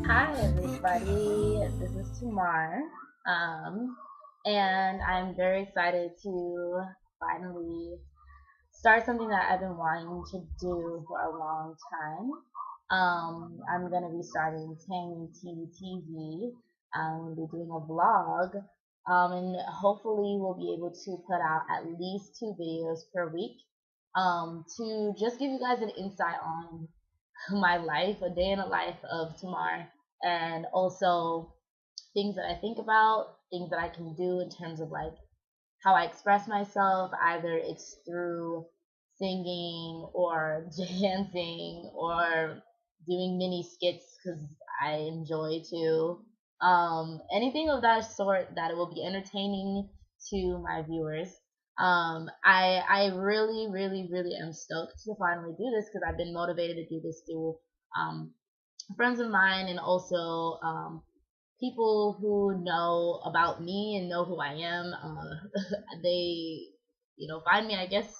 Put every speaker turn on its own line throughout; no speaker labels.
Hi everybody, this is Tamar, and I'm very excited to finally start something that I've been wanting to do for a long time. I'm gonna be starting TamiT TV. I'm gonna be doing a vlog, and hopefully we'll be able to put out at least 2 videos per week, to just give you guys an insight on my life, a day in the life of Tamar, and also things that I think about, things that I can do in terms of like how I express myself, either it's through singing or dancing or doing mini skits because I enjoy to. Anything of that sort that will be entertaining to my viewers. I really am stoked to finally do this because I've been motivated to do this through um, friends of mine and also people who know about me and know who I am. They, find me, I guess,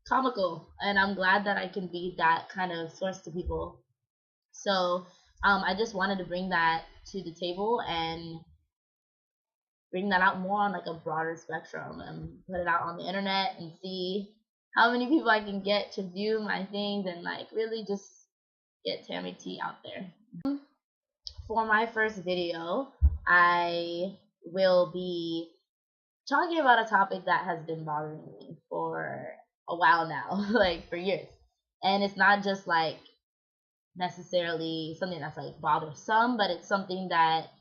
comical, and I'm glad that I can be that kind of source to people. So I just wanted to bring that to the table and bring that out more on like a broader spectrum and put it out on the internet and see how many people I can get to view my things and like really just get TamiT out there. For my first video, I will be talking about a topic that has been bothering me for a while now, like for years. And it's not just like necessarily something that's like bothersome, but it's something that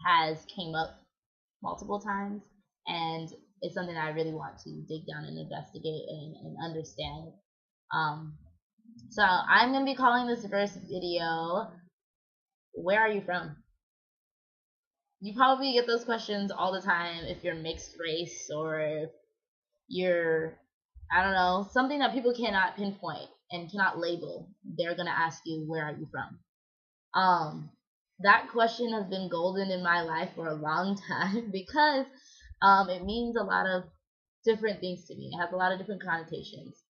has came up multiple times, and it's something I really want to dig down and investigate and understand. Um, so I'm gonna be calling this first video, "Where are you from?" You probably get those questions all the time if you're mixed race or if you're, I don't know, something that people cannot pinpoint and cannot label. They're gonna ask you, "Where are you from?" Um, that question has been golden in my life for a long time because it means a lot of different things to me. It has a lot of different connotations.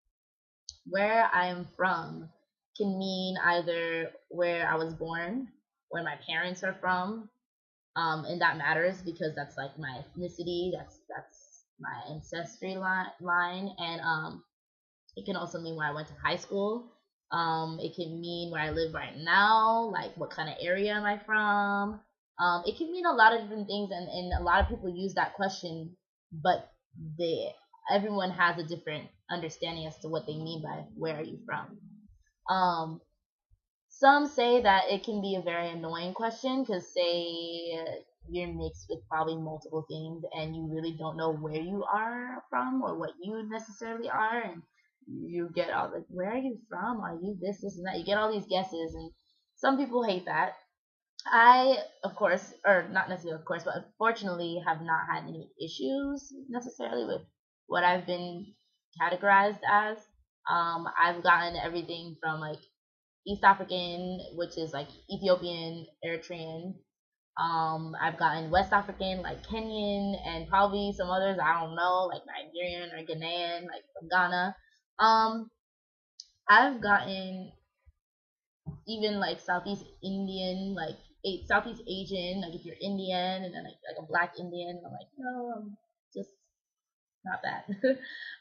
Where I am from can mean either where I was born, where my parents are from, and that matters because that's like my ethnicity. That's my ancestry line, and it can also mean where I went to high school. It can mean where I live right now, like what kind of area am I from. It can mean a lot of different things, and a lot of people use that question, but they everyone has a different understanding as to what they mean by where are you from. Um, some say that it can be a very annoying question because say you're mixed with probably multiple things and you really don't know where you are from or what you necessarily are, and you get all like, where are you from? Are you this, and that? You get all these guesses, and some people hate that. I, of course, or not necessarily of course, but unfortunately have not had any issues necessarily with what I've been categorized as. I've gotten everything from like East African, which is like Ethiopian, Eritrean. I've gotten West African, like Kenyan, and probably some others I don't know, like Nigerian or Ghanaian, like from Ghana. Um, I've gotten even like Southeast Indian, like Southeast Asian, like if you're Indian, and then like a Black Indian. I'm like, no, I'm just not that.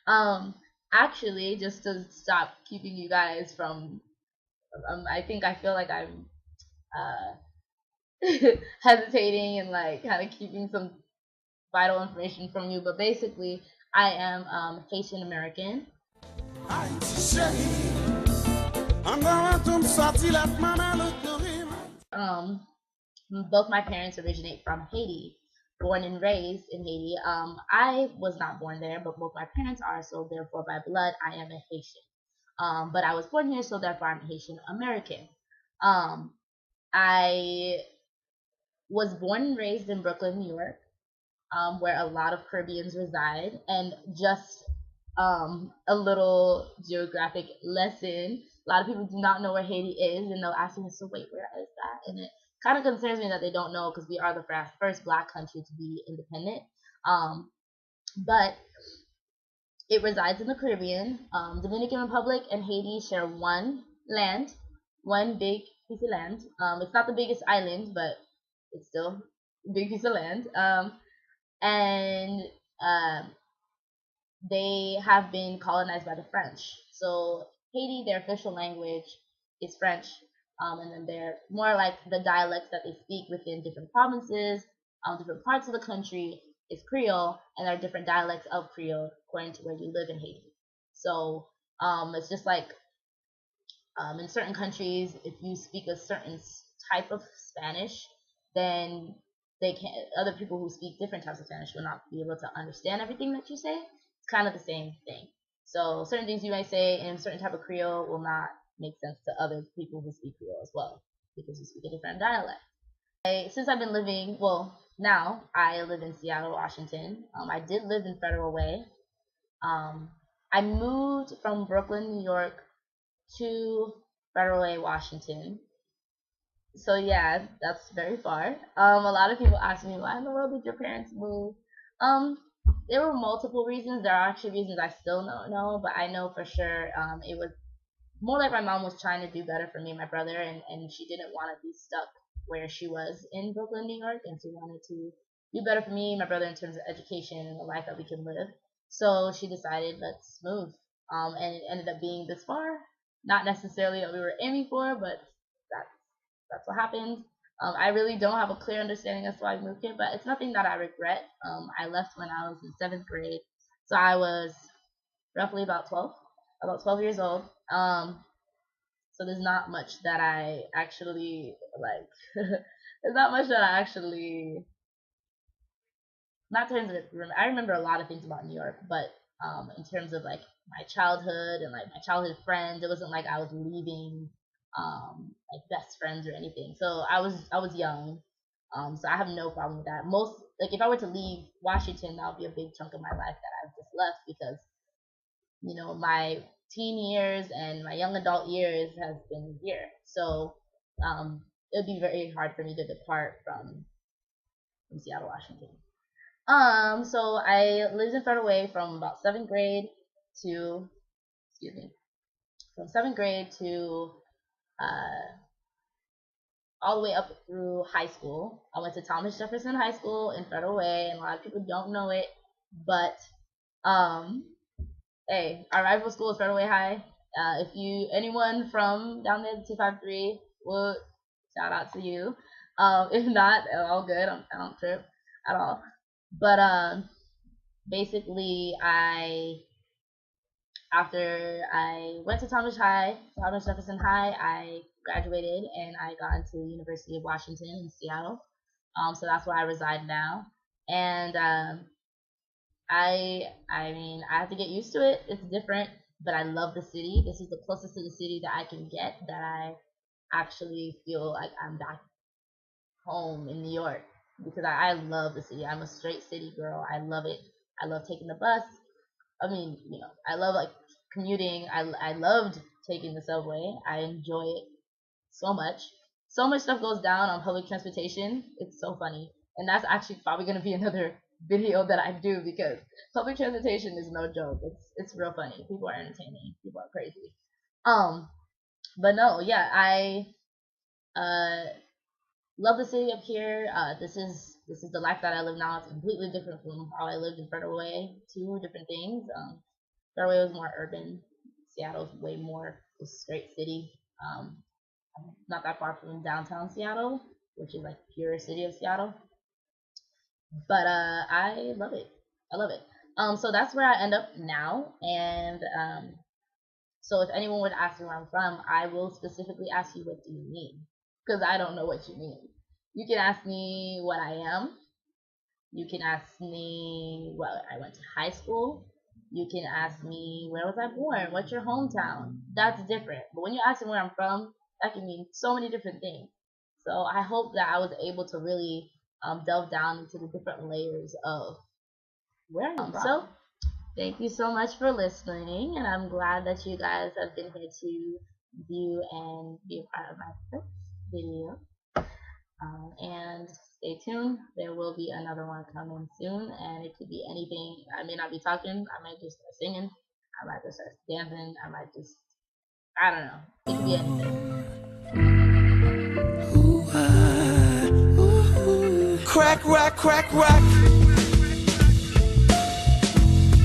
um, actually, just to stop keeping you guys from, I feel like I'm hesitating and like kind of keeping some vital information from you, but basically, I am Haitian American. Um, Both my parents originate from Haiti, born and raised in Haiti. I was not born there, but both my parents are, so therefore by blood I am a Haitian. But I was born here, so therefore I'm Haitian American. Um, I was born and raised in Brooklyn, New York, where a lot of Caribbeans reside, and just a little geographic lesson. A lot of people do not know where Haiti is, and they'll ask me, "So wait, where is that?" And it kind of concerns me that they don't know because we are the first Black country to be independent. But it resides in the Caribbean. Dominican Republic and Haiti share one land, one big piece of land. It's not the biggest island, but it's still a big piece of land. And um, they have been colonized by the French. So Haiti, their official language is French, and then they're more like the dialects that they speak within different provinces, different parts of the country is Creole, and there are different dialects of Creole according to where you live in Haiti. So it's just like in certain countries, if you speak a certain type of Spanish, then they can other people who speak different types of Spanish will not be able to understand everything that you say. It's kind of the same thing. So certain things you might say in a certain type of Creole will not make sense to other people who speak Creole as well because you speak a different dialect. Since I've been living, well, now I live in Seattle, Washington. I did live in Federal Way. Um, I moved from Brooklyn, New York to Federal Way, Washington. So yeah, that's very far. A lot of people ask me, why in the world did your parents move? Um, there were multiple reasons. There are actually reasons I still don't know, but I know for sure it was more like my mom was trying to do better for me and my brother, and she didn't want to be stuck where she was in Brooklyn, New York, and she wanted to do better for me and my brother in terms of education and the life that we can live. So she decided, let's move. And it ended up being this far. Not necessarily that we were aiming for, but that's that's what happened. I really don't have a clear understanding as to why I moved here, but it's nothing that I regret. I left when I was in seventh grade, so I was roughly about 12 years old. So there's not much that I actually like. There's not much that I actually not terms of I remember a lot of things about New York, but in terms of like my childhood and like my childhood friends, it wasn't like I was leaving like best friends or anything. So I was young, so I have no problem with that. Most like if I were to leave Washington, that would be a big chunk of my life that I've just left because my teen years and my young adult years has been here. So it would be very hard for me to depart from Seattle, Washington. So I lived in Federal Way from about seventh grade to, excuse me, from seventh grade to uh, all the way up through high school. I went to Thomas Jefferson High School in Federal Way, and a lot of people don't know it, but um, hey, our rival school is Federal Way High. If you anyone from down there, 253, well, shout out to you. If not, all good. I don't trip at all. But basically, after I went to Thomas Jefferson High, I graduated and I got into the University of Washington in Seattle. So that's where I reside now. And I mean, I have to get used to it. It's different, but I love the city. This is the closest to the city that I can get that I actually feel like I'm back home in New York because I love the city. I'm a straight city girl. I love it. I love taking the bus. I mean, I love like commuting. I loved taking the subway. I enjoy it so much. So much stuff goes down on public transportation. It's so funny. And that's actually probably gonna be another video that I do because public transportation is no joke. It's real funny. People are entertaining. People are crazy. Um, but no, yeah, I uh love the city up here. This is the life that I live now. It's completely different from how I lived in Federal Way. Two different things. Federal Way was more urban. Seattle's way more just straight city. Um, not that far from downtown Seattle, which is like pure city of Seattle. But I love it. I love it. So that's where I end up now, and so if anyone would ask me where I'm from, I will specifically ask you, what do you mean? Because I don't know what you mean. You can ask me what I am. You can ask me where I went to high school. You can ask me where was I born? What's your hometown? That's different. But when you ask me where I'm from, that can mean so many different things. So I hope that I was able to really delve down into the different layers of where I'm from. So thank you so much for listening, and I'm glad that you guys have been here to view and be a part of my first video. And stay tuned. There will be another one coming soon, and it could be anything. I may not be talking. I might just start singing. I might just start dancing. I might just, I don't know. It could be anything.
whack, whack, whack, whack.